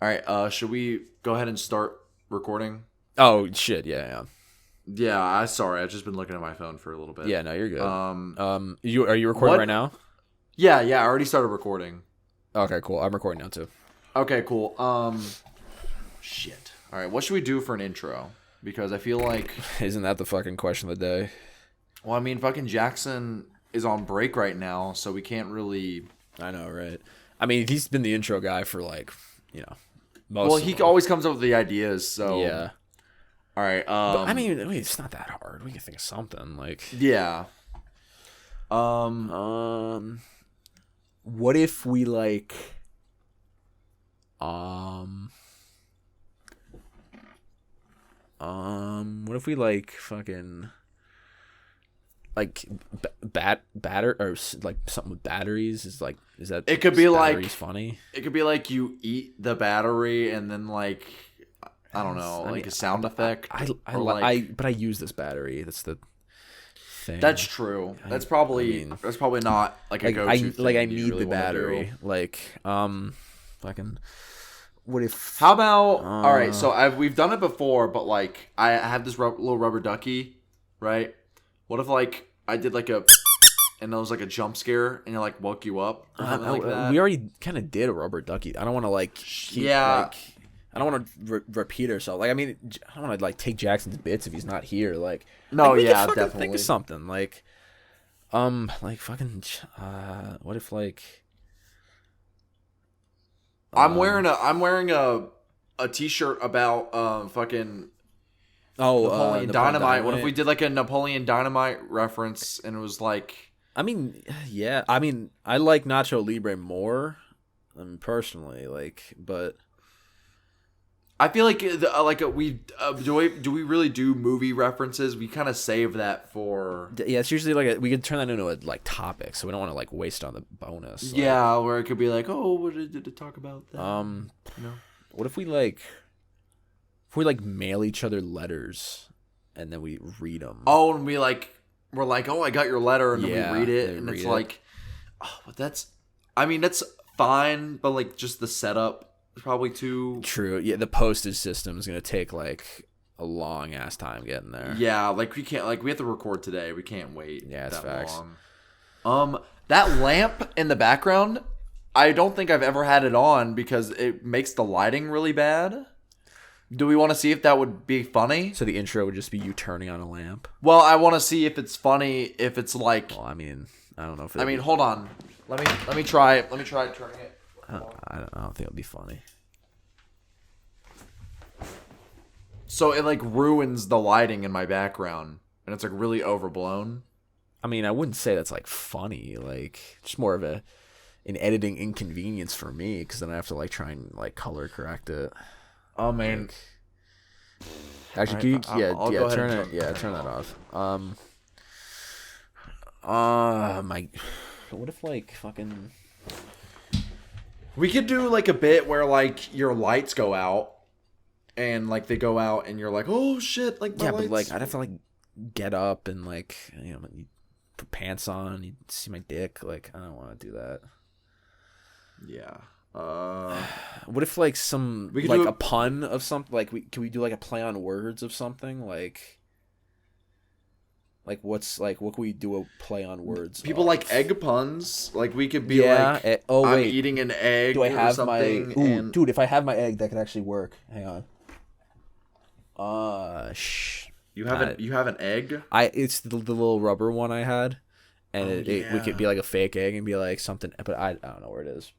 All right. Should we go ahead and start recording? Oh shit! Yeah. Yeah. I've just been looking at my phone for a little bit. Yeah. No, you're good. Um. Are you recording What? right now? Yeah. Yeah. I already started recording. Okay, cool. I'm recording now too. Okay. Cool. Shit. All right. What should we do for an intro? Because I feel like, Isn't that the fucking question of the day? well, I mean, fucking Jackson is on break right now, so we can't really. I know, right? I mean, he's been the intro guy for most. Well, of he them. always comes up with the ideas. So Yeah. All right. But, I mean, it's not that hard. We can think of something Yeah. what if we what if we fucking batter or something with batteries is that It could be batteries funny? It could be like you eat the battery and then I don't know, I like mean, a sound effect. But I use this battery. That's the thing. That's true. That's probably not like a go-to thing. I you need really the wanna battery. do. Fucking. What if? How about? All right, so we've done it before, but I have this little rubber ducky, right? What if I did and it was like a jump scare and it woke you up or something like that? We already kind of did a rubber ducky. I don't want to Yeah. I don't want to repeat ourselves. I mean, I don't want to take Jackson's bits if he's not here. No, we yeah, can fucking definitely. think of something fucking. What if I'm wearing a t-shirt about fucking Napoleon Dynamite. What if we did a Napoleon Dynamite reference and it was I mean, yeah. I mean, I like Nacho Libre more, personally. But I feel like we do we really do movie references? We kind of save that for yeah, it's usually we could turn that into a topic, so we don't want to waste on the bonus. Yeah, where it could be oh, what did it talk about that? What if we mail each other letters and then we read them? Oh, and we're oh, I got your letter, and then we read it, and it's oh, but that's fine, but just the setup is probably too true. Yeah, the postage system is gonna take a long ass time getting there. Yeah, we can't we have to record today. We can't wait. Yeah, it's that facts. Long. That lamp in the background, I don't think I've ever had it on because it makes the lighting really bad. Do we want to see if that would be funny? So the intro would just be you turning on a lamp? Well, I want to see if it's funny, if it's Well, I mean, I don't know if hold on. Let me try turning it. I don't think it would be funny. So it ruins the lighting in my background and it's really overblown. I mean, I wouldn't say that's funny, just more of an editing inconvenience for me because then I have to try and color correct it. Oh man. Actually, I'll go ahead and turn that off. What if fucking we could do a bit where your lights go out and they go out and you're oh shit, my lights. But I'd have to get up and you put pants on, you see my dick, I don't want to do that. Yeah. What if some we could do a pun of something? Can we do a play on words of something? What can we do a play on words? People of? egg puns. We could be I'm eating an egg. Do I have or something? Dude, if I have my egg, that could actually work. Hang on. You have an egg? It's the little rubber one I had, and we could be a fake egg and be something, but I don't know where it is.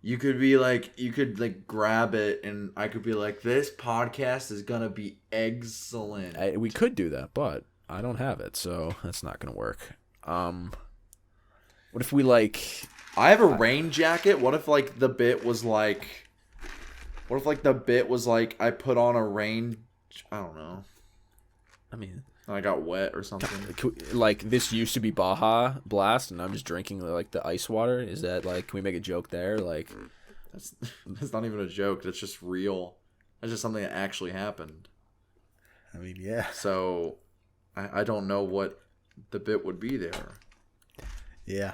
You could be you could grab it and I could be this podcast is gonna be excellent. We could do that, but I don't have it, so that's not gonna work. What if we I have a rain jacket. What if the bit was what if the bit was I put on a rain? I don't know. I mean, I got wet or something. This used to be Baja Blast, and I'm just drinking the ice water. Is that can we make a joke there? That's not even a joke. That's just real. That's just something that actually happened. I mean, yeah. So, I don't know what the bit would be there. Yeah.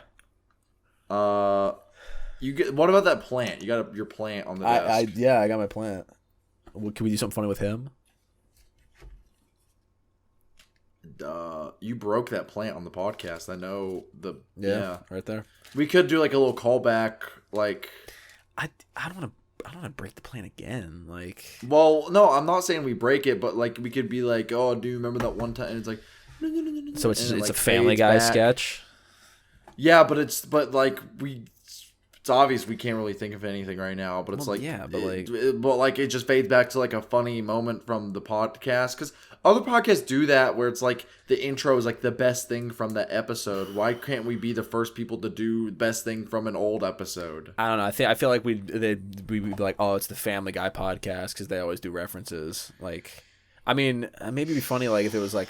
What about that plant? You got your plant on the desk. I got my plant. Can we do something funny with him? You broke that plant on the podcast. I know right there. We could do like a little callback, like. I don't want to break the plant again. Like, well, no, I'm not saying we break it, but like we could be like, oh, do you remember that one time? And it's like, so it's a Family Guy sketch. Yeah, but it's obvious we can't really think of anything right now. But it's it just fades back to like a funny moment from the podcast because other podcasts do that where it's like the intro is like the best thing from that episode. Why can't we be the first people to do best thing from an old episode? I don't know. I feel like we'd be like, oh, it's the Family Guy podcast because they always do references. Like, I mean, maybe it'd be funny like if it was like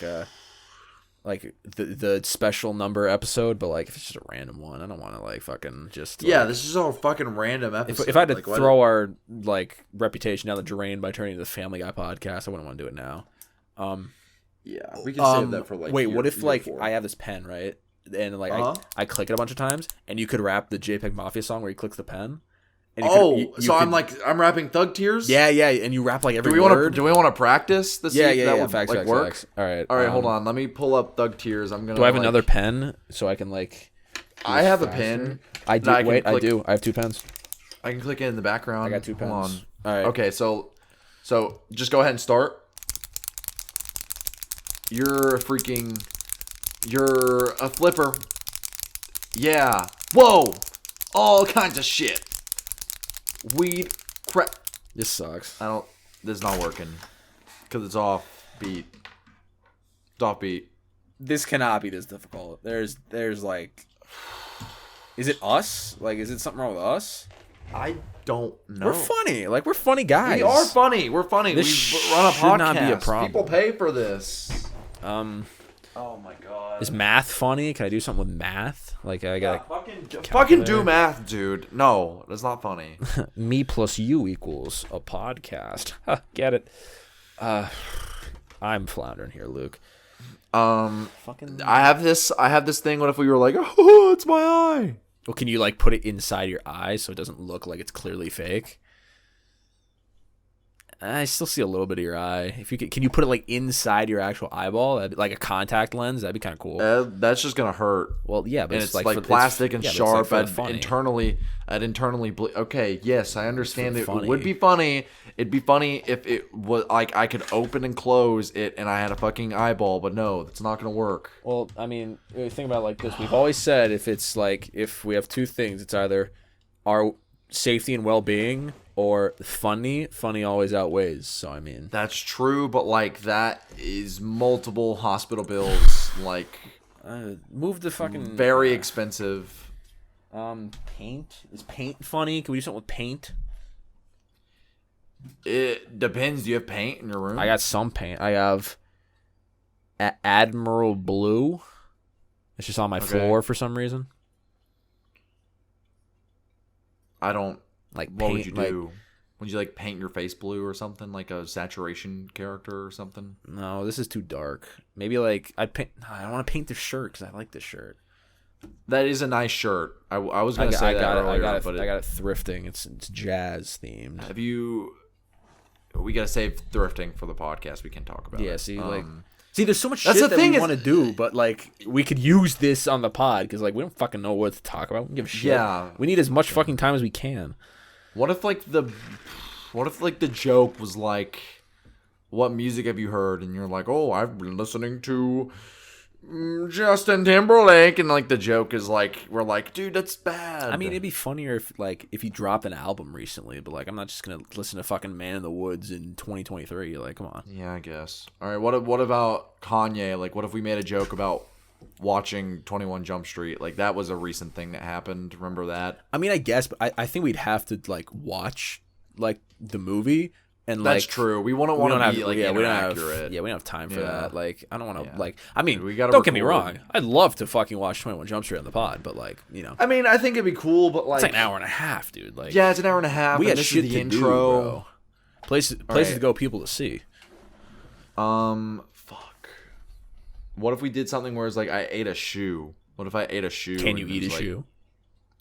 the special number episode, but like if it's just a random one, I don't want to like fucking just. Yeah, this is all fucking random episode. If I had to throw our like reputation down the drain by turning to the Family Guy podcast, I wouldn't want to do it now. Yeah, we can save that for like. Wait, what if like I have this pen, right? And like I click it a bunch of times, and you could rap the JPEG Mafia song where he clicks the pen. And I'm rapping Thug Tears. Yeah, and you rap like every word. Do we want to practice this? Yeah. Facts. Work. All right, hold on. Let me pull up Thug Tears. I'm gonna. Do I have another pen so I can like? I have a pen. I do. I do. I have 2 pens. I can click it in the background. I got 2 pens. Hold on. All right. Okay, so just go ahead and start. You're a flipper. Yeah. Whoa. All kinds of shit. Weed. Crap. This sucks. This is not working. Because it's off beat. It's off beat. This cannot be this difficult. There's like... Is it us? Like, is it something wrong with us? I don't know. We're funny. Like, we're funny guys. We are funny. We're funny. This we run a podcast. Not be a problem. People pay for this. Oh my god. Is math funny? Can I do something with math? Like I got fucking do math, dude. No, that's not funny. Me plus you equals a podcast. Get it? I'm floundering here, Luke. I have this thing. What if we were like, oh, it's my eye? Well, can you like put it inside your eye so it doesn't look like it's clearly fake? I still see a little bit of your eye. If you can you put it like inside your actual eyeball, like a contact lens? That'd be kind of cool. That's just gonna hurt. Well, yeah, but and it's like plastic and sharp. I'd internally okay, yes, I understand it. It would be funny. It'd be funny if it was like I could open and close it and I had a fucking eyeball, but no, that's not gonna work. Well, I mean, think about it like this. We've always said if we have 2 things, it's either our safety and well-being or funny always outweighs. So I mean, that's true, but like that is multiple hospital bills. Like, move the fucking very expensive. Paint is paint funny? Can we do something with paint? It depends. Do you have paint in your room? I got some paint. I have Admiral Blue. It's just on my floor for some reason. I don't like. What would you do? Would you like paint your face blue or something, like a saturation character or something? No, this is too dark. Maybe like I'd paint. No, I don't want to paint the shirt because I like this shirt. That is a nice shirt. I was gonna say that earlier, I got it thrifting. It's jazz themed. Have you? We gotta save thrifting for the podcast. We can talk about. Yeah. it. See, there's so much shit that we want to do, but like we could use this on the pod because like we don't fucking know what to talk about. We don't give a shit. Yeah. We need as much fucking time as we can. What if the joke was like, what music have you heard? And you're like, oh, I've been listening to Justin Timberlake, and like the joke is like, we're like, dude, that's bad. I mean, it'd be funnier if you dropped an album recently, but like I'm not just gonna listen to fucking Man in the Woods in 2023. Like, come on. Yeah, I guess. All right, what about Kanye? Like, what if we made a joke about watching 21 Jump Street? Like, that was a recent thing that happened. Remember that? I mean, I guess, but I think we'd have to like watch like the movie. And that's like, true. We wouldn't want to be like inaccurate. We don't have time for that. Like, I don't want to like. I mean, we gotta don't get me wrong. I'd love to fucking watch 21 Jump Street on the pod, but like, you know. I mean, I think it'd be cool, but like, it's like an hour and a half, dude. Like, yeah, it's an hour and a half. We got this shit is the to intro. do, bro. Places to go, people to see. Fuck. What if we did something where it's like I ate a shoe? What if I ate a shoe? Can you eat a shoe?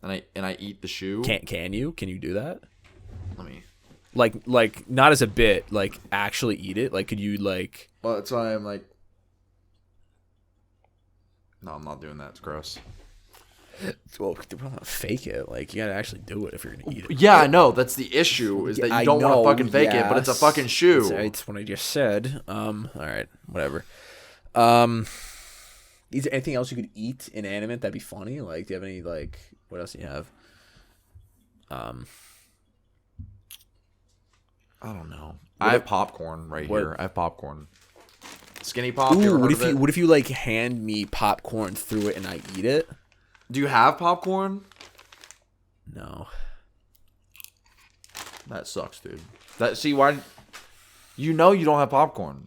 and I eat the shoe. Can you do that? Let me. Like not as a bit, like actually eat it. Like could you like? Well, that's why I'm like. No, I'm not doing that. It's gross. Well, fake it. Like you gotta actually do it if you're gonna eat it. Yeah, I know. That's the issue. Is that you don't want to fucking fake it, but it's a fucking shoe. It's what I just said. All right, whatever. Is there anything else you could eat inanimate that'd be funny? Like, do you have any like? What else do you have? I don't know. I have popcorn right here. I have popcorn. Skinny pop. Ooh, what if you like hand me popcorn through it and I eat it? Do you have popcorn? No. That sucks, dude. Why? You know you don't have popcorn.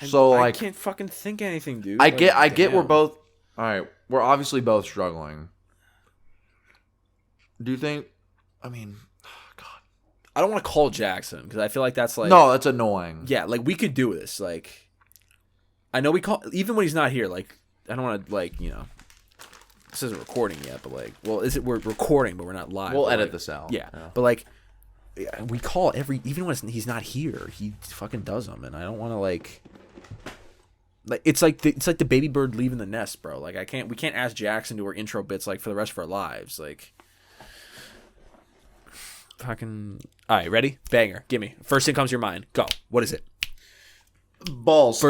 So I like, can't fucking think of anything, dude. I get. We're both. All right. We're obviously both struggling. Do you think? I mean, God. I don't want to call Jackson because I feel like that's like No, that's annoying. Yeah, like we could do this. Like, I know we call even when he's not here. Like, I don't want to like this isn't recording yet, but like, well, we're recording, but we're not live. We'll edit like, this out. Yeah, but like, we call even when he's not here. He fucking does them, and I don't want to like it's like the baby bird leaving the nest, bro. Like we can't ask Jackson to her intro bits like for the rest of our lives, like. Fucking. All right, ready? Banger. Gimme. First thing comes to your mind. Go. What is it? Balls.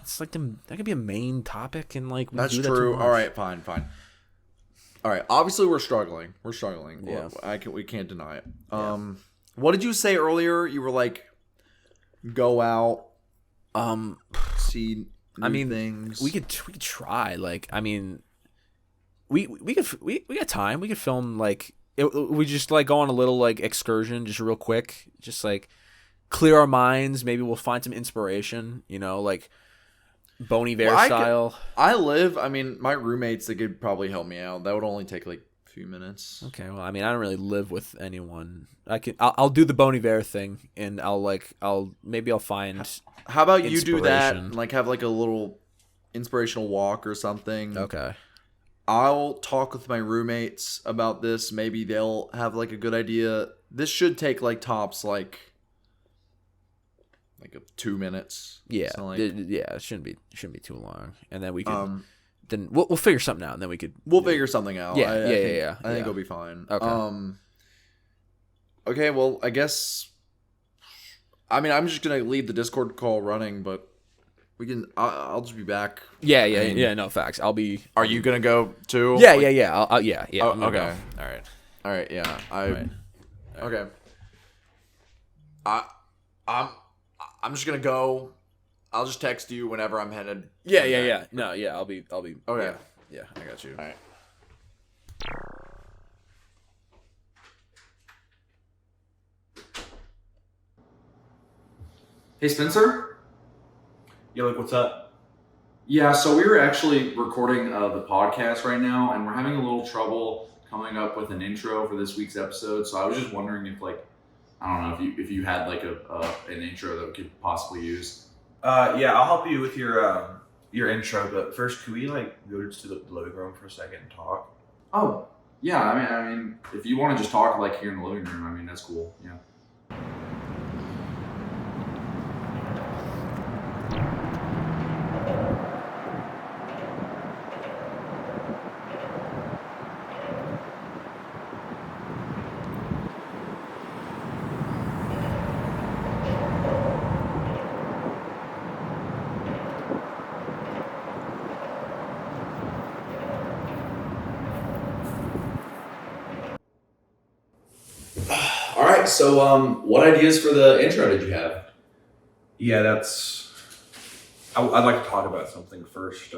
It's like that could be a main topic and like. That's true. All right, fine. All right. Obviously, we're struggling. Yeah. We can't deny it. What did you say earlier? You were like, go out. See. New things. We could try. Like, I mean, we got time. We could film like. We just like go on a little like excursion, just real quick, just like clear our minds. Maybe we'll find some inspiration, like Bon Iver style. I mean, my roommates, they could probably help me out. That would only take like a few minutes. Okay, well, I mean, I don't really live with anyone. I'll do the Bon Iver thing, and I'll find. How about you do that? And like have like a little inspirational walk or something. Okay. I'll talk with my roommates about this. Maybe they'll have like a good idea. This should take like tops like 2 minutes. Yeah, so it shouldn't be too long, and then we can then we'll figure something out, and then we could figure something out. Yeah, I think it'll be fine. Okay. Okay. Well, I guess. I mean, I'm just gonna leave the Discord call running, but. We can. I'll just be back. Yeah. No facts. I'll be. Are you gonna go too? Yeah. I'll yeah. Oh, I'm okay. Go. All right. Yeah. Right. Okay. I'm just gonna go. I'll just text you whenever I'm headed. Yeah. No. Yeah. I'll be. Okay. Yeah. I got you. All right. Hey, Spencer. Yeah, like, what's up? Yeah, so we were actually recording the podcast right now, and we're having a little trouble coming up with an intro for this week's episode. So I was just wondering if, like, I don't know if you had like an intro that we could possibly use. Yeah, I'll help you with your intro, but first, could we like go to the living room for a second and talk? Oh, yeah. I mean, if you want to just talk like here in the living room, I mean, that's cool. Yeah. All right. So, what ideas for the intro did you have? Yeah, I'd like to talk about something first.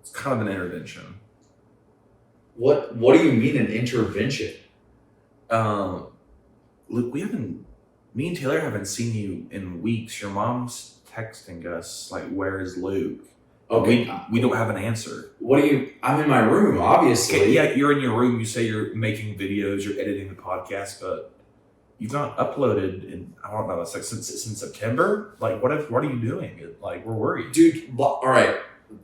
It's kind of an intervention. What do you mean an intervention? Luke, me and Taylor haven't seen you in weeks. Your mom's texting us like, "Where is Luke?" Okay. We don't have an answer. I'm in my room, obviously. Okay, yeah, you're in your room. You say you're making videos, you're editing the podcast, but you've not uploaded in, I don't know, it's like since September. Like, what are you doing? Like, we're worried. Dude, all right.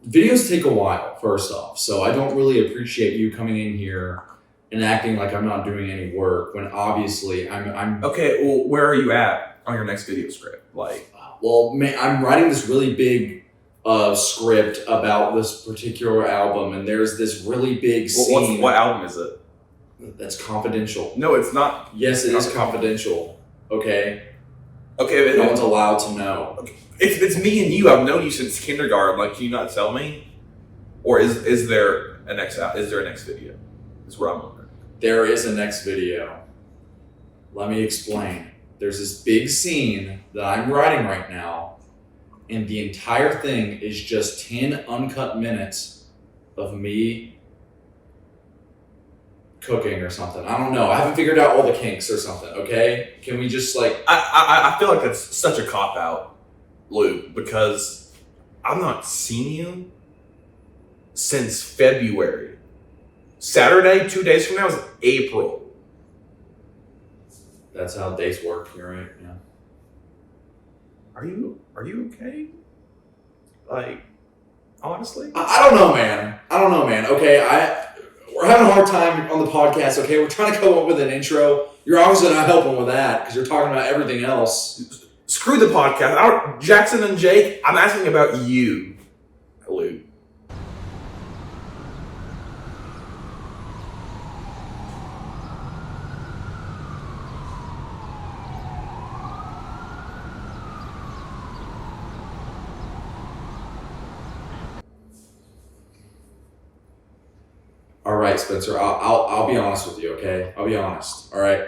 videos take a while, first off. So I don't really appreciate you coming in here and acting like I'm not doing any work when obviously I'm Okay, well, where are you at on your next video script? Like, well, man, I'm writing this really big script about this particular album, and there's this really big scene what album is it? that's confidential. No, it's not. Yes, it is confidential. Okay, Okay, no one's allowed to know. it's me and you. I've known you since kindergarten. Like, can you not tell me? Or is there a next video? Is what I'm wondering. There is a next video. Let me explain. There's this big scene that I'm writing right now, and the entire thing is just 10 uncut minutes of me cooking or something. I don't know. I haven't figured out all the kinks or something, okay? Can we just like... I feel like that's such a cop-out, Luke, because I've not seen you since February. Saturday, 2 days from now, is April. That's how days work. You're right. Yeah. Are you okay? Like, honestly? I don't know, man. Okay, we're having a hard time on the podcast. Okay, we're trying to come up with an intro. You're obviously not helping with that because you're talking about everything else. Screw the podcast. Jackson and Jake, I'm asking about you, Luke. All right, Spencer. I'll be honest with you. Okay, I'll be honest. All right,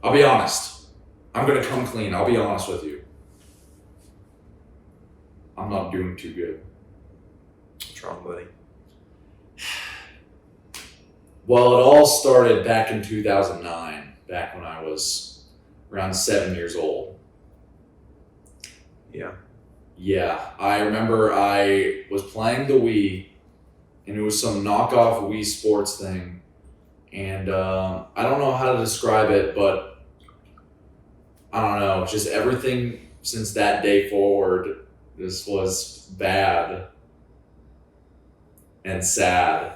I'll be honest. I'm gonna come clean. I'll be honest with you. I'm not doing too good. What's wrong, buddy? Well, it all started back in 2009, back when I was around 7 years old. Yeah. Yeah, I remember I was playing the Wii, and it was some knockoff Wii Sports thing. And I don't know how to describe it, but I don't know. Just everything since that day forward, this was bad and sad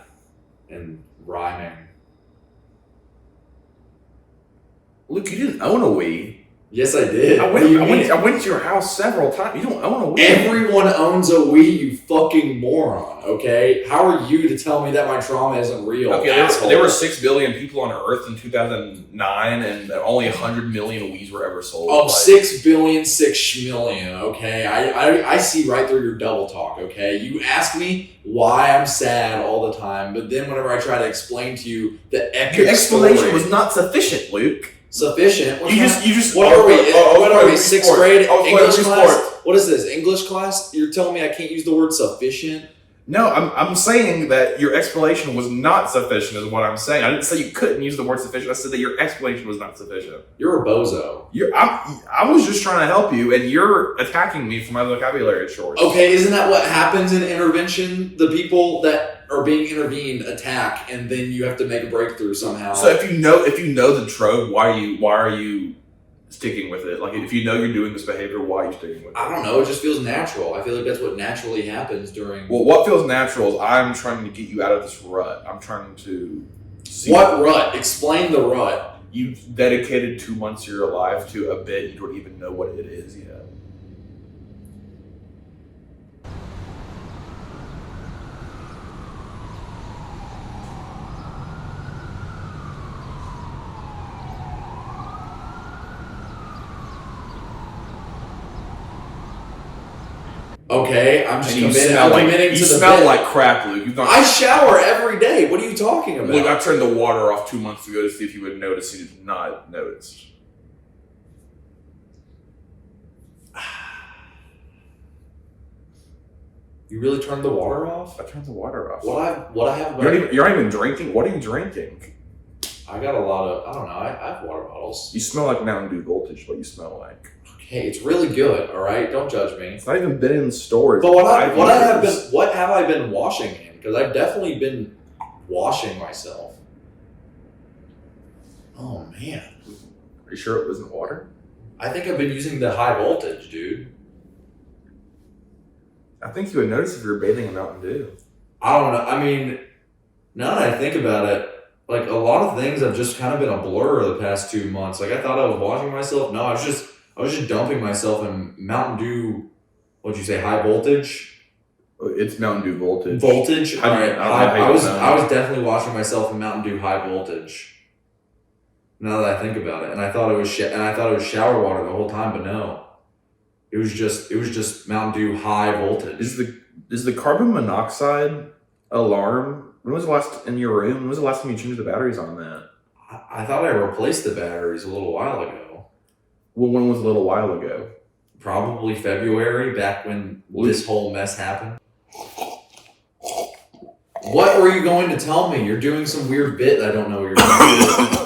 and rhyming. Luke, you didn't own a Wii. Yes, I did. I What do you mean? went to your house several times. You don't own a Wii. Everyone owns a Wii, you fucking moron, okay? How are you to tell me that my trauma isn't real? Okay, asshole? there were 6 billion people on Earth in 2009, and only 100 million Wiis were ever sold. Of 6 billion, 6 schmillion, okay? I see right through your double talk, okay? You ask me why I'm sad all the time, but then whenever I try to explain to you the epic Your explanation story, was not sufficient, Luke. sufficient. You just. What are we? What are we? Wii Sixth Sports. grade I was playing English Wii class? Sports. What is this? English class? You're telling me I can't use the word sufficient? No, I'm saying that your explanation was not sufficient. Is what I'm saying. I didn't say you couldn't use the word sufficient. I said that your explanation was not sufficient. You're a bozo. I was just trying to help you, and you're attacking me for my vocabulary choice. Okay, isn't that what happens in intervention? The people that are being intervened attack, and then you have to make a breakthrough somehow. So if you know the trope, why are you sticking with it? Like, if you know you're doing this behavior, why are you sticking with it? I don't know. It just feels natural. I feel like that's what naturally happens during. Well, what feels natural is I'm trying to get you out of this rut. I'm trying to see What rut? Explain the rut. You've dedicated 2 months of your life to a bit you don't even know what it is yet. Okay, I'm just And you committing, smell I'm committing like to the smell bit. like crap, Luke. You've not. I shower every day. What are you talking about? Luke, I turned the water off 2 months ago to see if you would notice. You did not notice. You really turned the water off? I turned the water off. What I have? You're not even drinking. What are you drinking? I got a lot of. I don't know. I have water bottles. You smell like Mountain Dew Voltage. What you smell like? Okay, it's really good. All right, don't judge me. It's not even been in stores. But what I have I been washing in? Because I've definitely been washing myself. Oh man, Are you sure it wasn't water? I think I've been using the high voltage, dude. I think you would notice if you were bathing in Mountain Dew. I don't know. I mean, now that I think about it, like a lot of things have just kind of been a blur the past 2 months. Like I thought I was washing myself. No, I was just dumping myself in Mountain Dew. What'd you say? High voltage. It's Mountain Dew voltage. Voltage. All right. I was know. definitely washing myself in Mountain Dew high voltage. Now that I think about it, and I thought it was shower water the whole time, but no, it was just Mountain Dew high voltage. Is the carbon monoxide alarm? When was the last in your room? When was the last time you changed the batteries on that? I thought I replaced the batteries a little while ago. Well, when was a little while ago? Probably February, back when this whole mess happened. What were you going to tell me? You're doing some weird bit that I don't know what you're doing.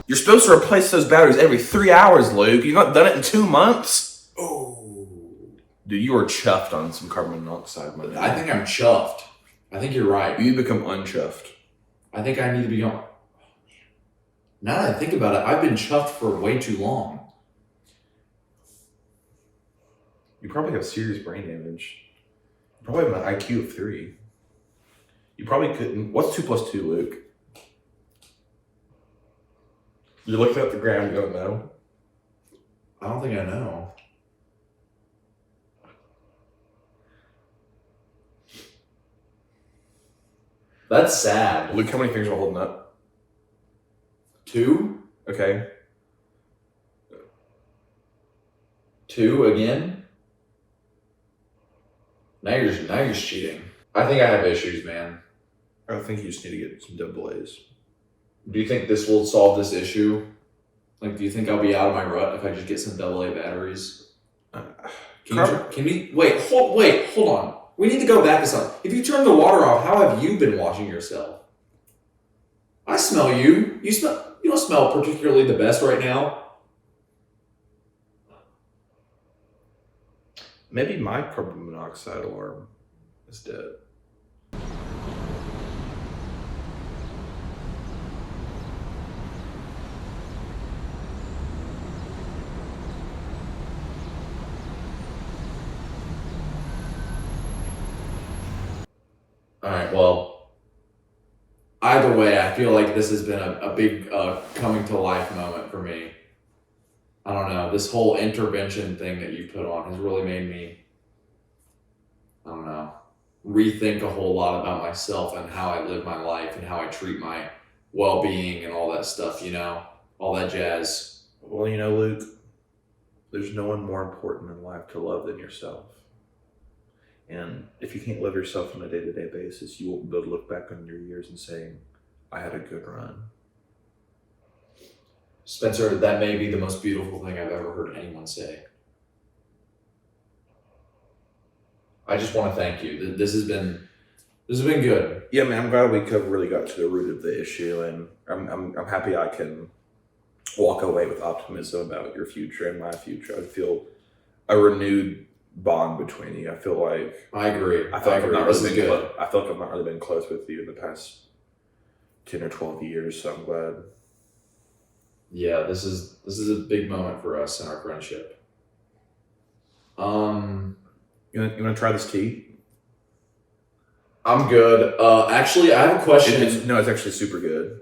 You're supposed to replace those batteries every 3 hours, Luke. You've not done it in 2 months. Oh. Dude, you are chuffed on some carbon monoxide, my dude. I think I'm chuffed. I think you're right. You become unchuffed. I think I need to be on. Now that I think about it, I've been chuffed for way too long. You probably have serious brain damage. You probably have an IQ of 3. You probably couldn't. What's 2 plus 2, Luke? You're looking at the ground, you don't know? I don't think I know. That's sad. Luke, how many fingers are holding up? 2? Okay. 2 again? Now you're just cheating. I think I have issues, man. I think you just need to get some double A's. Do you think this will solve this issue? Like, do you think I'll be out of my rut if I just get some AA batteries? Wait, hold on. We need to go back to something. If you turn the water off, how have you been washing yourself? I smell you. You don't smell particularly the best right now. Maybe my carbon monoxide alarm is dead. All right, well, either way, I feel like this has been a big coming to life moment for me. I don't know. This whole intervention thing that you put on has really made me, I don't know, rethink a whole lot about myself and how I live my life and how I treat my well-being and all that stuff, all that jazz. Well, Luke, there's no one more important in life to love than yourself. And if you can't love yourself on a day-to-day basis, you won't be able to look back on your years and say, I had a good run. Spencer, that may be the most beautiful thing I've ever heard anyone say. I just want to thank you. This has been good. Yeah, man, I'm glad we really got to the root of the issue, and I'm happy I can walk away with optimism about your future and my future. I feel a renewed bond between you. I feel like I agree. I feel like I've not really been close with you in the past 10 or 12 years, so I'm glad. Yeah, this is a big moment for us in our friendship. You want to try this tea? I'm good. Actually, I have a question. It's actually super good.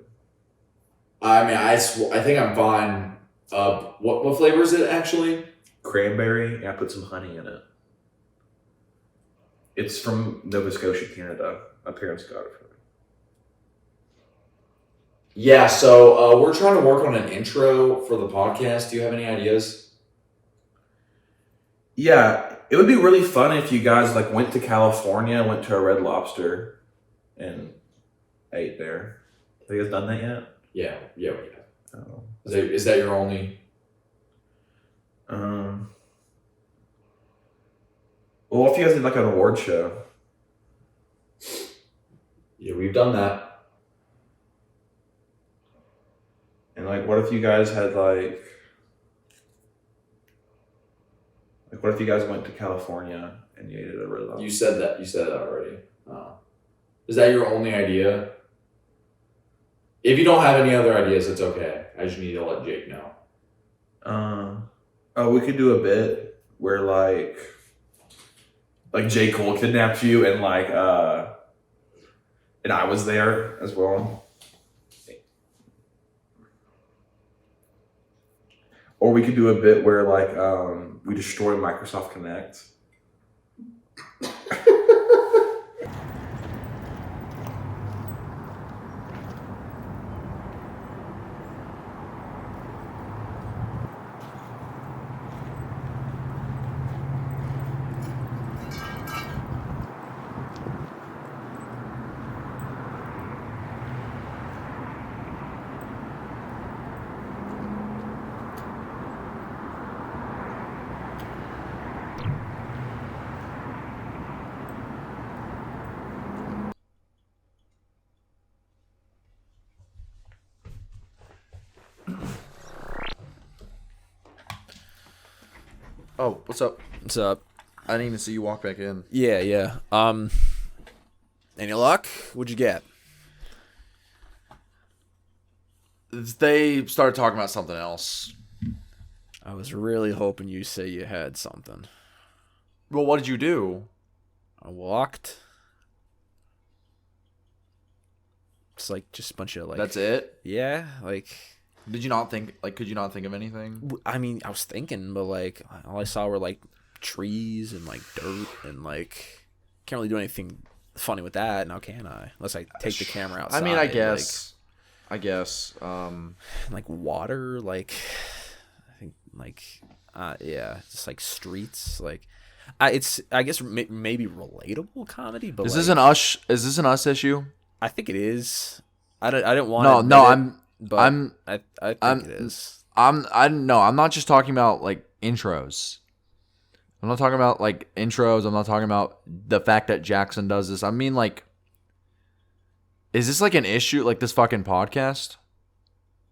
I mean, I think I'm fine. What flavor is it actually? Cranberry, and I put some honey in it. It's from Nova Scotia, Canada. My parents got it for me. Yeah, so we're trying to work on an intro for the podcast. Do you have any ideas? Yeah, it would be really fun if you guys went to California, went to a Red Lobster, and ate there. Have you guys done that yet? Yeah, we have. Oh. Is that your only? Well, if you guys did an award show. Yeah, we've done that. And what if you guys had what if you guys went to California opinionated. I really thought. You said that. You said that already. Oh. Is that your only idea? If you don't have any other ideas, it's okay. I just need to let Jake know. We could do a bit where like J. Cole kidnapped you and and I was there as well. Or we could do a bit where we destroy Microsoft Connect. Oh, what's up? What's up? I didn't even see you walk back in. Yeah. Any luck? What'd you get? They started talking about something else. I was really hoping you say you had something. Well, what did you do? I walked. It's like just a bunch of That's it? Yeah, like. Did you not think? Could you not think of anything? I mean, I was thinking, but all I saw were trees and dirt and can't really do anything funny with that. Now can I? Unless I take the camera outside. I mean, I guess. Water, I think yeah, just streets, it's I guess maybe relatable comedy, but is this an us? Is this an us issue? I think it is. I didn't want to. I think it is. I'm not just talking about intros. I'm not talking about intros. I'm not talking about the fact that Jackson does this. I mean is this an issue? This fucking podcast?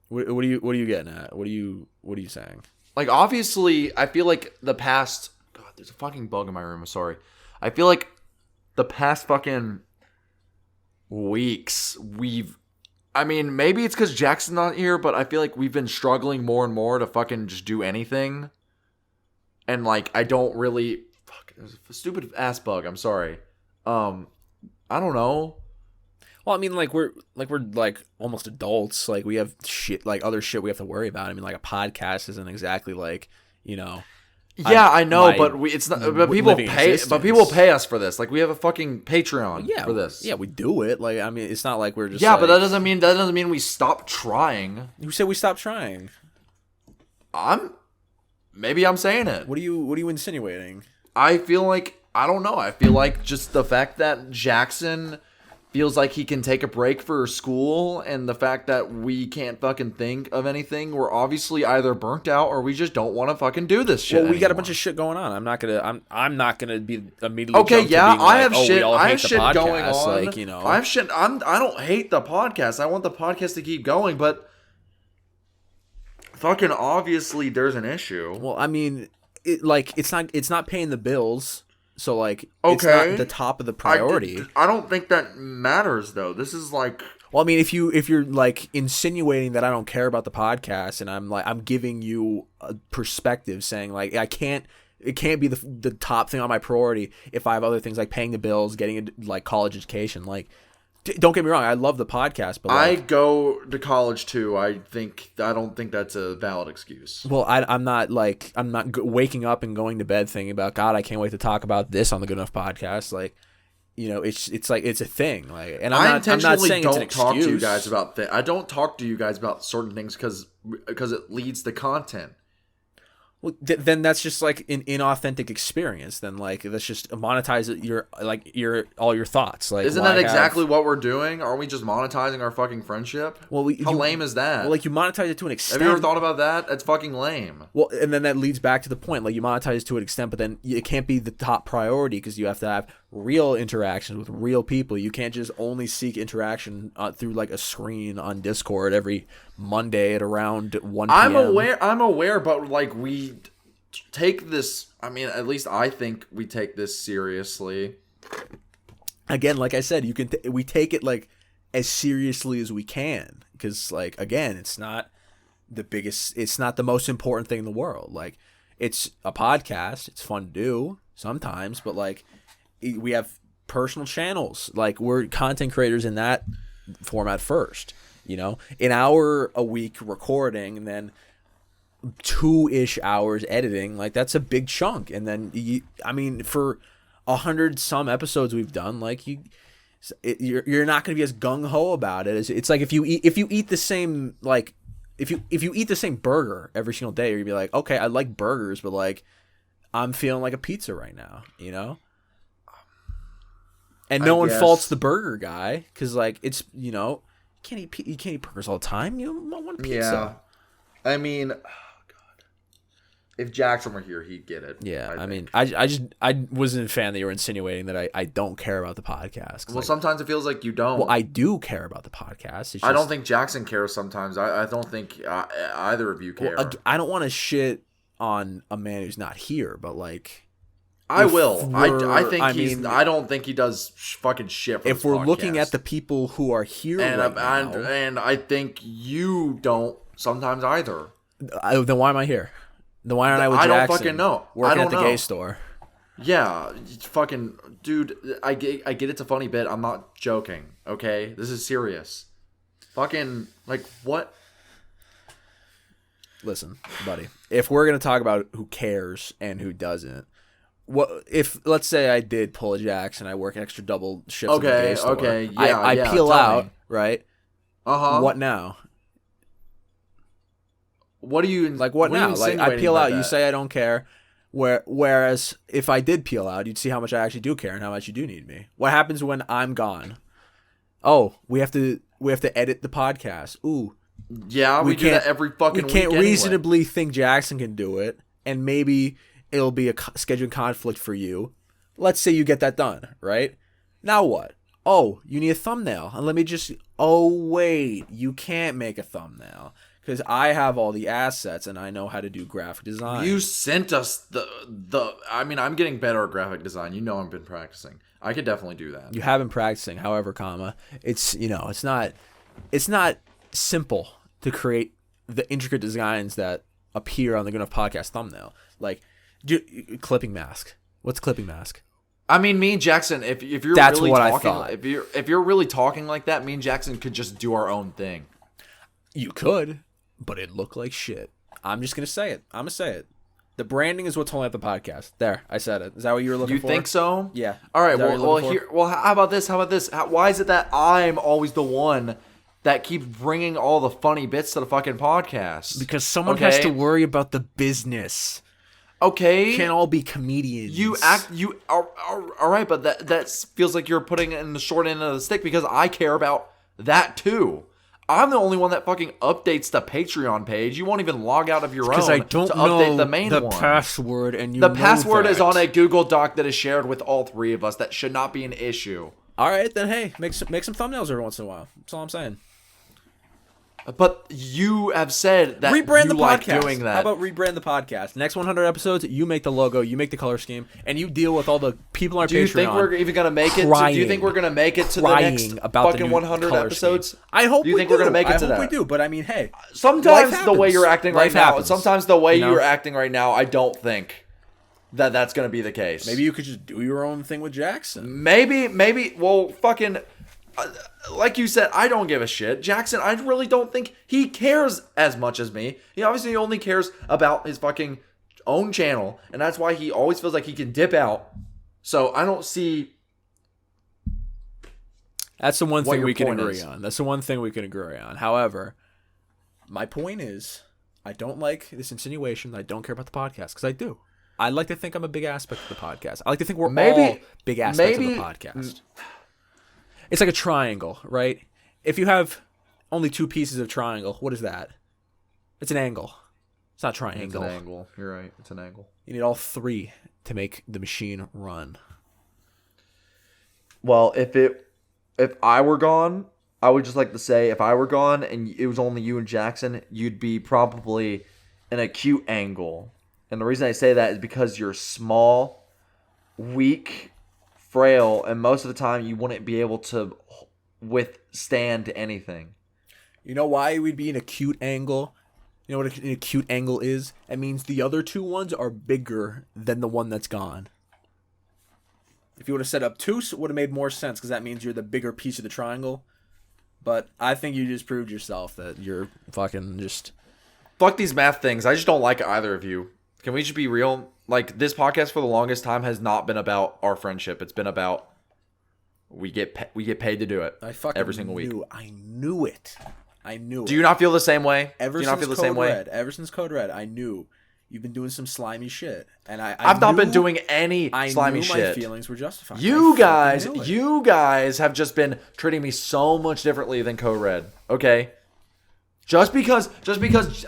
What are you getting at? What are you saying? Obviously, I feel the past. God, there's a fucking bug in my room. I'm sorry. I feel the past fucking weeks I mean, maybe it's because Jackson's not here, but I feel we've been struggling more and more to fucking just do anything. And I don't really. Fuck, there's a stupid ass bug. I'm sorry. I don't know. Well, I mean, we're almost adults. We have shit, other shit we have to worry about. I mean, a podcast isn't exactly Yeah, I know, but it's not. But people pay. Existence. But people pay us for this. We have a fucking Patreon for this. Yeah, we do it. I mean, it's not we're just. Yeah, but that doesn't mean we stop trying. Who said we stopped trying? Maybe I'm saying it. What are you insinuating? I feel I don't know. I feel just the fact that Jackson feels he can take a break for school, and the fact that we can't fucking think of anything. We're obviously either burnt out or we just don't want to fucking do this shit. Well, we got a bunch of shit going on. I'm not gonna be immediately. Okay, yeah, I have shit. I have shit going on. I have shit. I don't hate the podcast. I want the podcast to keep going, but fucking obviously there's an issue. Well, I mean, it's not paying the bills. So it's not the top of the priority. I don't think that matters though. This is well, I mean, if you're insinuating that I don't care about the podcast, and I'm giving you a perspective saying it can't be the top thing on my priority if I have other things paying the bills, getting a college education. Don't get me wrong, I love the podcast, but I go to college too. I don't think that's a valid excuse. Well, I'm not waking up and going to bed thinking about God. I can't wait to talk about this on the Good Enough podcast. It's a thing. And I intentionally don't talk to you guys about that. I don't talk to you guys about certain things because it leads to content. Well, then that's just an inauthentic experience. Then let's just monetize your all your thoughts. Isn't that exactly what we're doing? Are we just monetizing our fucking friendship? Well, how lame is that? Well, you monetize it to an extent. Have you ever thought about that? That's fucking lame. Well, and then that leads back to the point. You monetize it to an extent, but then it can't be the top priority because you have to have real interactions with real people. You can't just only seek interaction through a screen on Discord every Monday at around 1 p.m. I'm aware, but we take this I mean, at least I think we take this seriously. Again, like I said, we take it like as seriously as we can, because like again, it's not the most important thing in the world. Like, it's a podcast, it's fun to do sometimes, but like we have personal channels, like we're content creators in that format first, an hour a week recording and then 2-ish hours editing, like that's a big chunk. And then for 100 some episodes we've done, like you're not going to be as gung-ho about it. It's like if you eat the same, like if you eat the same burger every single day, you'd be like, okay, I like burgers, but like I'm feeling like a pizza right now, And no one faults the burger guy, because like it's you can't eat burgers all the time. You want one pizza. Yeah, I mean, if Jackson were here, he'd get it. Yeah, I wasn't a fan that you were insinuating that I don't care about the podcast. Well, sometimes it feels like you don't. Well, I do care about the podcast. It's just, I don't think Jackson cares sometimes. I don't think either of you care. Well, I don't want to shit on a man who's not here, but like... I will. I don't think he does fucking shit for if we're looking at the people who are here right now, and I think you don't sometimes either. Then why am I here? Then why aren't I with Jackson? I don't fucking know. Working at the gay store. Yeah, fucking dude. I get it's a funny bit. I'm not joking. Okay, this is serious. Fucking like what? Listen, buddy. If we're gonna talk about who cares and who doesn't, what if let's say I did pull a Jackson, I work extra double shifts at the gay store. Okay, yeah, I peel out, right? What now? What do you like? What now? Like I peel out. You say I don't care. Whereas if I did peel out, you'd see how much I actually do care and how much you do need me. What happens when I'm gone? Oh, we have to edit the podcast. Ooh. Yeah, we do that every fucking week. We can't reasonably think Jackson can do it, and maybe it'll be a scheduling conflict for you. Let's say you get that done, right? Now what? Oh, you need a thumbnail. And let me just... Oh, wait. You can't make a thumbnail. Because I have all the assets and I know how to do graphic design. You sent us the... I mean, I'm getting better at graphic design. You know I've been practicing. I could definitely do that. You have been practicing. However, it's, it's not simple to create the intricate designs that appear on the Good Enough Podcast thumbnail. Like, clipping mask. What's clipping mask? I mean, me and Jackson, if you're That's really what talking, I thought. if you're really talking like that, me and Jackson could just do our own thing. You could, but it'd look like shit. I'm just gonna say it. I'm gonna say it. The branding is what's holding up the podcast. There, I said it. Is that what you were looking for? You think so? Yeah. All right. Well, how about this? Why is it that I'm always the one that keeps bringing all the funny bits to the fucking podcast? Because someone has to worry about the business. Okay. Can't all be comedians. All right, but that feels like you're putting it in the short end of the stick because I care about that too. I'm the only one that fucking updates the Patreon page. You won't even log out of your own because I don't to know update the main one. Password, and the password is on a Google Doc that is shared with all three of us. That should not be an issue. All right, then hey, make some thumbnails every once in a while. That's all I'm saying. But you have said that rebrand you the like podcast. doing that. How about rebrand the podcast? Next 100 episodes, you make the logo, you make the color scheme, and you deal with all the people on our Patreon. Do you think we're even gonna make it? Do you think we're gonna make it to the next fucking 100 episodes? Scheme. I hope. Do you think we're gonna make it to that? I hope we do. But I mean, hey, sometimes the way you're acting right now, sometimes the way you're acting right now, I don't think that's gonna be the case. Maybe you could just do your own thing with Jackson. Maybe. Well, fucking. Like you said, I don't give a shit. Jackson, I really don't think he cares as much as me. He obviously only cares about his fucking own channel, and that's why he always feels like he can dip out. So I don't see. That's the one thing we can agree on. That's the one thing we can agree on. However, my point is, I don't like this insinuation that I don't care about the podcast, because I do. I like to think I'm a big aspect of the podcast. I like to think we're all big aspects of the podcast. It's like a triangle, right? If you have only two pieces of triangle, what is that? It's an angle. It's not triangle. It's an angle. You're right. It's an angle. You need all three to make the machine run. Well, if I were gone, I would just like to say, if I were gone and it was only you and Jackson, you'd be probably an acute angle. And the reason I say that is because you're small, weak, frail, and most of the time you wouldn't be able to withstand anything. You know why we'd be an acute angle? You know what an acute angle is? It means the other two ones are bigger than the one that's gone. If you would have set up two, it would have made more sense because that means you're the bigger piece of the triangle. But I think you just proved yourself that you're fucking just... Fuck these math things. I just don't like either of you. Can we just be real? Like, this podcast for the longest time has not been about our friendship. It's been about we get paid to do it every single week. I knew it. Do you not feel the same way? Do you not feel the same way? Ever since Code Red, I knew you've been doing some slimy shit, and I've not been doing any slimy shit. My feelings were justified. You guys have just been treating me so much differently than Code Red. Okay. Just because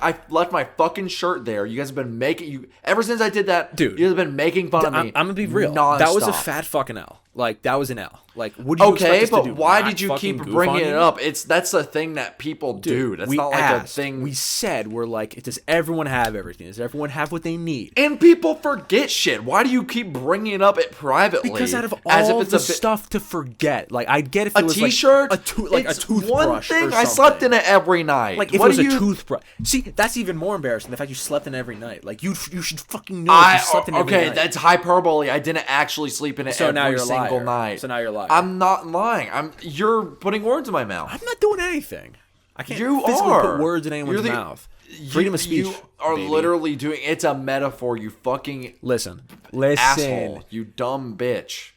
I left my fucking shirt there, you guys have been making ever since I did that, dude. You guys have been making fun of me. I'm gonna be real. Nonstop. That was a fat fucking L. Like that was an L. Like what do you expect us to do? Why did you keep bringing it up? That's a thing that people do. That's not like a thing. We said we're like, does everyone have everything? Does everyone have what they need? And people forget shit. Why do you keep bringing it up privately? Because out of all the stuff to forget, like I'd get if it was t-shirt, like a toothbrush. One thing I slept in it every night. Like if it was a toothbrush. See, that's even more embarrassing. The fact you slept in it every night. Like you should fucking know if you slept in it every night. Okay, that's hyperbole. I didn't actually sleep in it every single night. So now you're lying. I'm not lying. You're putting words in my mouth. I'm not doing anything. I can't physically put words in anyone's mouth. Freedom of speech. You are literally doing. It's a metaphor. You fucking listen, asshole. You dumb bitch.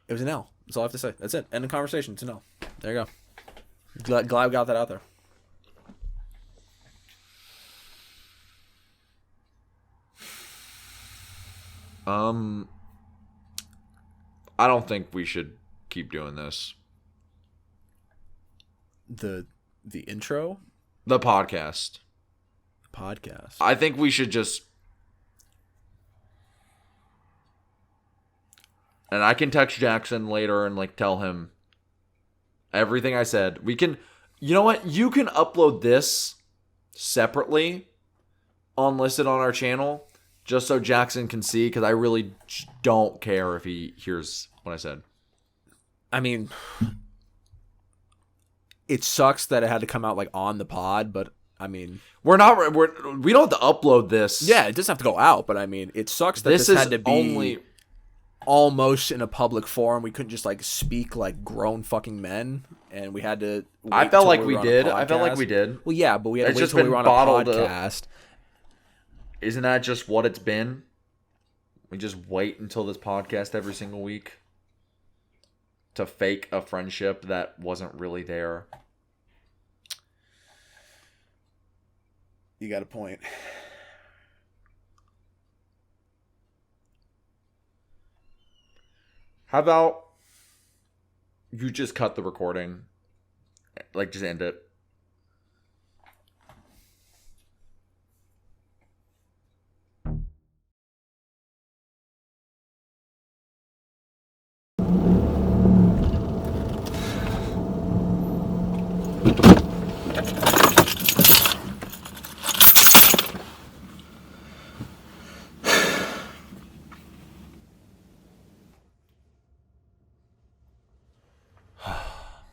It was an L. That's all I have to say. That's it. End of conversation. It's an L. There you go. Glad we got that out there. I don't think we should keep doing this. The intro? The podcast. I think we should just... And I can text Jackson later and like tell him everything I said. We can... You know what? You can upload this separately unlisted on our channel just so Jackson can see, because I really don't care if he hears what I said. I mean, it sucks that it had to come out like on the pod, but I mean, we don't have to upload this. Yeah, it doesn't have to go out, but I mean, it sucks that this had to be almost in a public forum. We couldn't just like speak like grown fucking men, and we had to. I felt like we did. Well, yeah, but we had to wait till we were on a podcast. Isn't that just what it's been? We just wait until this podcast every single week to fake a friendship that wasn't really there. You got a point. How about you just cut the recording? Like, just end it.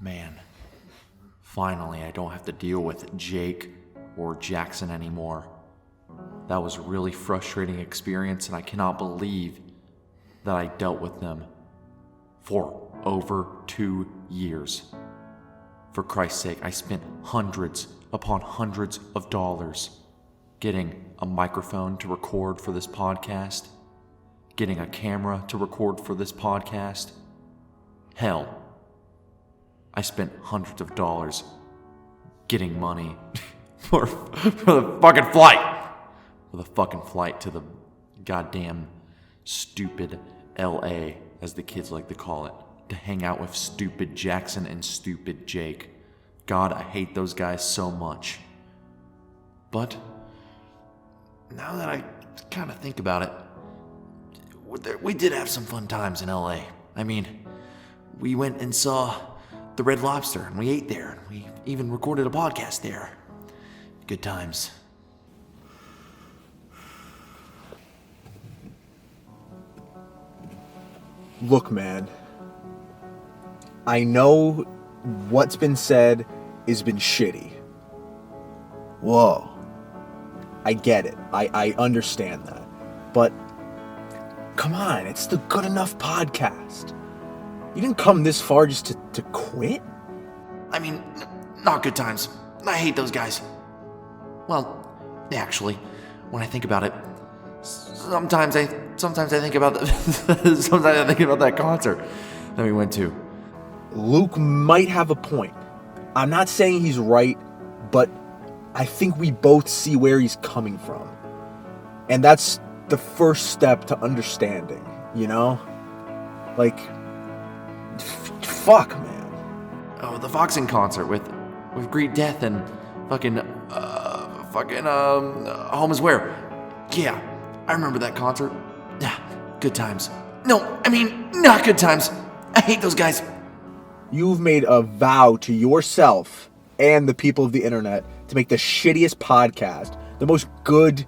Man, finally I don't have to deal with Jake or Jackson anymore. That was a really frustrating experience, and I cannot believe that I dealt with them for over 2 years. For Christ's sake, I spent hundreds upon hundreds of dollars getting a microphone to record for this podcast, getting a camera to record for this podcast. Hell, I spent hundreds of dollars getting money for the fucking flight. For the fucking flight to the goddamn stupid LA, as the kids like to call it, to hang out with stupid Jackson and stupid Jake. God, I hate those guys so much. But now that I kind of think about it, we did have some fun times in LA. I mean, we went and saw the Red Lobster, and we ate there, and we even recorded a podcast there. Good times. Look, man. I know what's been said has been shitty. Whoa. I get it. I understand that. But come on, it's the Good Enough podcast. You didn't come this far just to quit? I mean, not good times. I hate those guys. Well, actually, when I think about it, sometimes I think about sometimes I think about that concert that we went to. Luke might have a point. I'm not saying he's right, but I think we both see where he's coming from. And that's the first step to understanding, you know? Like, fuck, man. Oh, the Foxing concert with Greet Death and fucking Home Is Where. Yeah, I remember that concert. Yeah, good times. No, I mean, not good times. I hate those guys. You've made a vow to yourself and the people of the internet to make the shittiest podcast, the most good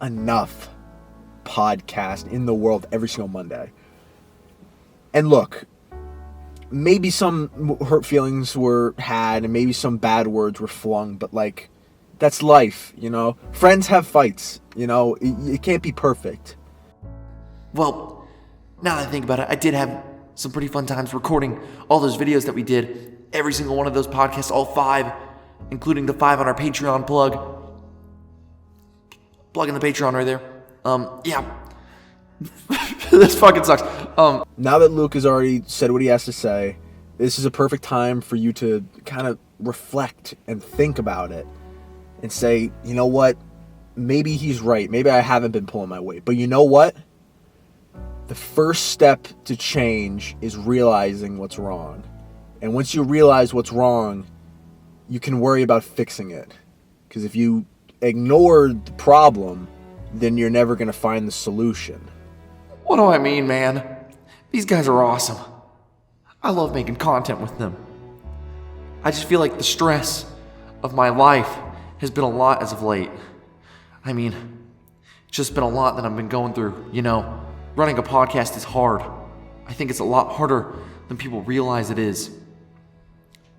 enough podcast in the world every single Monday. And look, maybe some hurt feelings were had and maybe some bad words were flung, but like, that's life, you know? Friends have fights, you know? It can't be perfect. Well, now that I think about it, I did have some pretty fun times recording all those videos that we did. Every single one of those podcasts, all 5, including the 5 on our Patreon plug. Plugging the Patreon right there. Yeah. This fucking sucks. Now that Luke has already said what he has to say, this is a perfect time for you to kind of reflect and think about it and say, you know what? Maybe he's right. Maybe I haven't been pulling my weight. But you know what? The first step to change is realizing what's wrong. And once you realize what's wrong, you can worry about fixing it. Because if you ignore the problem, then you're never going to find the solution. What do I mean, man? These guys are awesome. I love making content with them. I just feel like the stress of my life has been a lot as of late. I mean, it's just been a lot that I've been going through, you know? Running a podcast is hard. I think it's a lot harder than people realize it is.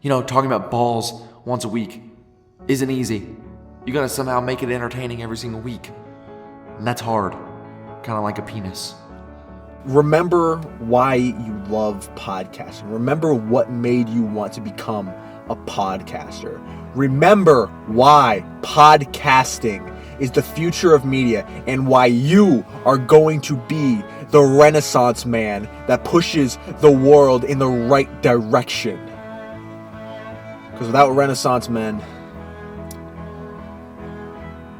You know, talking about balls once a week isn't easy. You gotta somehow make it entertaining every single week. And that's hard. Kinda like a penis. Remember why you love podcasting. Remember what made you want to become a podcaster. Remember why podcasting is the future of media and why you are going to be the Renaissance man that pushes the world in the right direction. Because without Renaissance men,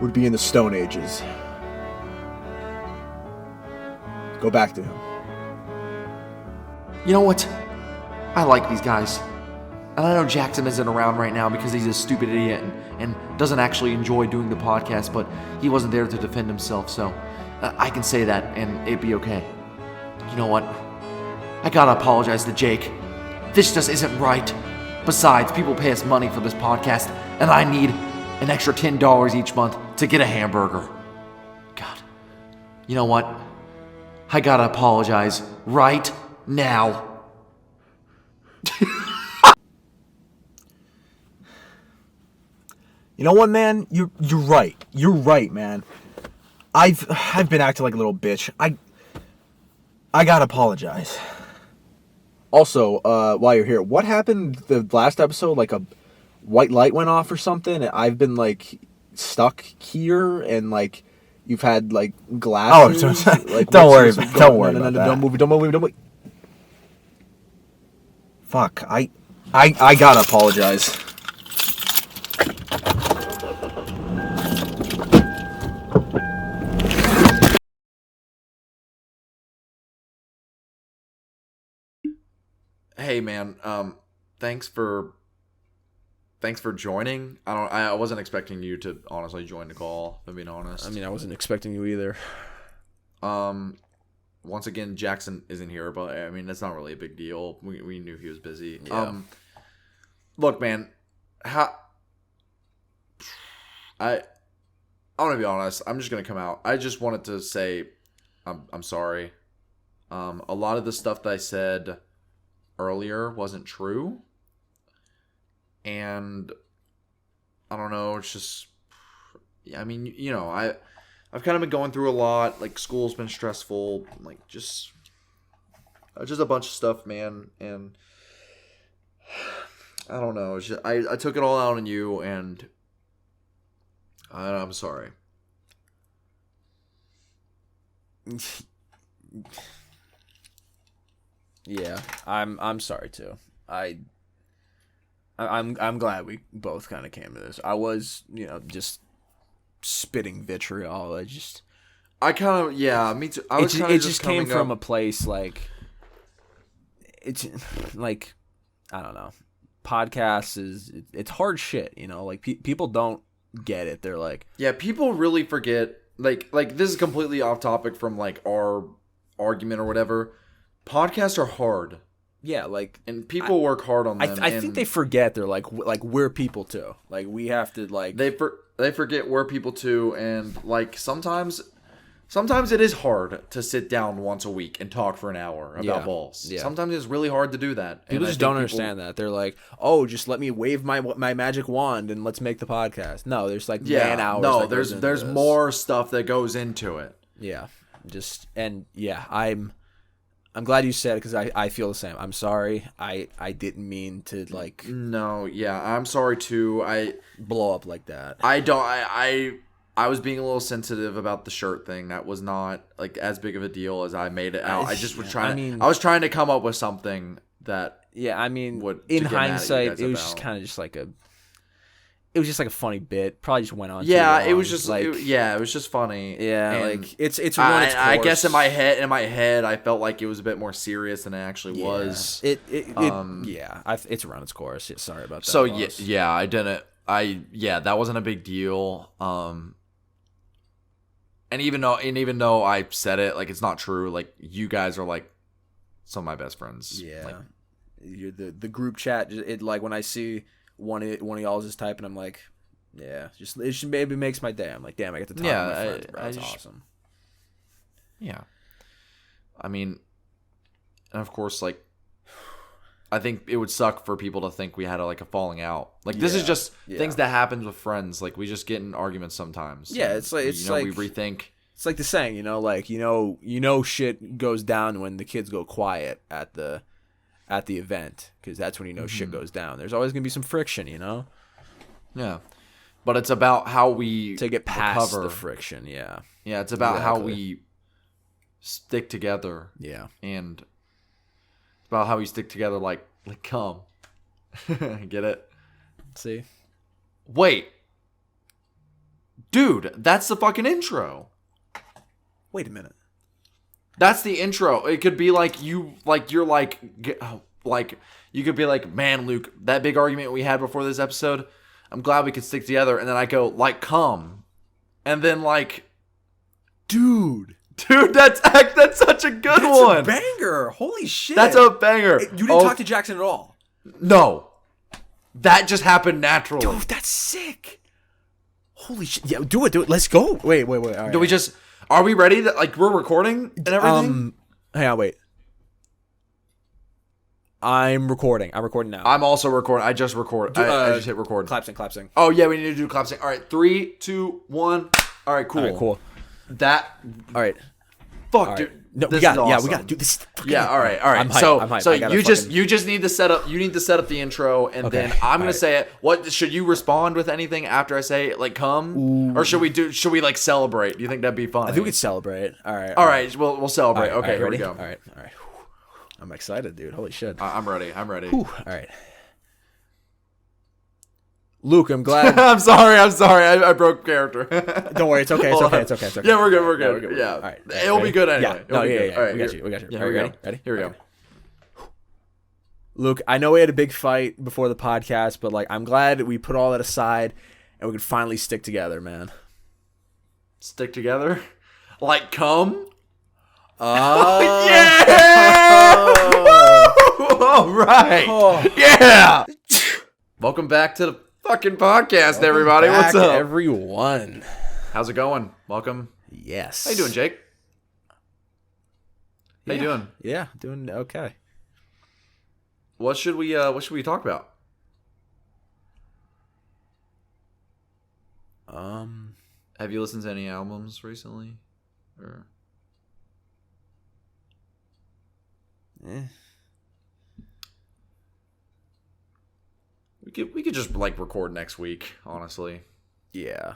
we'd be in the Stone Ages. Go back to him. You know what? I like these guys. And I know Jackson isn't around right now because he's a stupid idiot and doesn't actually enjoy doing the podcast, but he wasn't there to defend himself, so I can say that and it'd be okay. You know what? I gotta apologize to Jake. This just isn't right. Besides, people pay us money for this podcast, and I need an extra $10 each month to get a hamburger. God. You know what? I gotta apologize right now. You know what, man? You're right. You're right, man. I've been acting like a little bitch. I gotta apologize. Also, while you're here, what happened the last episode? Like a white light went off or something, and I've been like stuck here, and like you've had like glasses. Oh, like, don't worry. Don't about that. Don't move. Fuck. I gotta apologize. Hey man, thanks for joining. I wasn't expecting you to honestly join the call, if I'm being honest. I mean, I wasn't expecting you either. Once again, Jackson isn't here, but I mean, that's not really a big deal. We knew he was busy. Yeah. Look, man, I want to be honest. I'm just gonna come out. I just wanted to say, I'm sorry. A lot of the stuff that I said earlier wasn't true. And I don't know, it's just, I mean, you know, I've kind of been going through a lot. Like, school's been stressful. Like, just a bunch of stuff, man. And I don't know. It's just, I took it all out on you, and I'm sorry. Yeah, I'm sorry too. I'm glad we both kind of came to this. I was, just spitting vitriol. I kind of, yeah, me too. I was it kinda just came coming from up- a place like, it's like, I don't know. Podcasts it's hard shit, like people don't get it. They're like, Yeah, people really forget. Like this is completely off topic from like our argument or whatever. Podcasts are hard, yeah, like, and people work hard on them. I think they forget they're like we're people too. Like, we have to, like, they forget we're people too, and like sometimes it is hard to sit down once a week and talk for an hour about Yeah, balls. yeah. Sometimes it's really hard to do that. People just don't understand that. They're like, oh, just let me wave my magic wand and let's make the podcast. No, there's like man hours. No, that goes into there's this. more stuff that goes into it. Yeah, I'm glad you said it, because I feel the same. I'm sorry. I didn't mean to, like, No, yeah, I'm sorry too. blow up like that. I was being a little sensitive about the shirt thing. That was not like as big of a deal as I made it out. I just was trying. I was trying to come up with something that. Yeah, I mean, What- in to get mad at you hindsight, guys it was just about. kind of just like it was just like a funny bit. Probably just went on. too Yeah, it long. was just like, it was just funny. yeah, And like it's run its I course. guess in my head, I felt like it was a bit more serious than it actually was. It Um, it's run its course. Yeah, sorry about that. So boss. yeah, I didn't. That wasn't a big deal. And even though I said it, like, it's not true. Like, you guys are like some of my best friends. Yeah, Like, you're the group chat. It, like, when I see one of y'all is typing, I'm like, yeah, it just maybe makes my day. I'm like, damn, I get to talk to my friends, bro. That's awesome. yeah. I mean, and of course, like, I think it would suck for people to think we had a falling out. Like, this is Yeah, just yeah. things that happens with friends. Like, we just get in arguments sometimes. Yeah, And, it's like we rethink. it's like the saying, like, shit goes down when the kids go quiet at the event, because that's when shit goes down. There's always gonna be some friction, Yeah. But it's about how we to get past recover. the friction. Yeah, Yeah, it's about how Exactly. we stick together, yeah. and it's about how we stick together like cum. Get it? See, Wait. Dude, that's the fucking intro. wait a minute. That's the intro. It could be like you could be like, man, Luke, that big argument we had before this episode, I'm glad we could stick together. And then I go, like, cum. And then, like, dude, that's such a good one. Banger! Holy shit! That's a banger. You didn't talk to Jackson at all. No. That just happened naturally. Dude, that's sick. Holy shit! Yeah, do it. Let's go. Wait. All right. Do we just... Are we ready? That like we're recording and everything? Hang on, wait. I'm recording now. I'm also recording. I just recorded. I just hit record. Clapsing. Oh yeah, we need to do clapping. All right, 3, 2, 1. All right, cool. All right, cool. That All right. fuck, All right. dude. No, this we got is it. Yeah, awesome. we got to do this. Yeah, all right. I'm hyped. So, I'm hyped. so I gotta you just need to set up. You need to set up the intro, and Okay, then I'm gonna all right. say it. What should you respond with anything after I say it, like come, or should we like celebrate? Do you think that'd be fun? I think we could celebrate. All right. All right, we'll celebrate. All right, Okay, here we ready? go. All right. Whew. I'm excited, dude. Holy shit. I'm ready. I'm ready. Whew. All right. Luke, I'm glad. I'm sorry. I broke character. Don't worry. It's okay. It's Hold okay. on. It's okay. It's okay. Yeah, we're good. We're good. we're good. Yeah. All right. It'll be Ready? good anyway. Yeah. It'll No, be yeah, good. yeah. All right, We got here. you. We got you. Yeah, All right, here we ready? go. Ready? Here we go. Okay. Luke, I know we had a big fight before the podcast, but like I'm glad we put all that aside and we could finally stick together, man. Stick together, like come. Oh. Yeah! All right. Oh. Yeah. Welcome back to the fucking podcast, everybody. Back, What's up? everyone? How's it going? Welcome. Yes. How you doing, Jake? How you doing? Yeah, doing okay. What should we talk about? Have you listened to any albums recently? Or we could just like record next week, honestly. Yeah.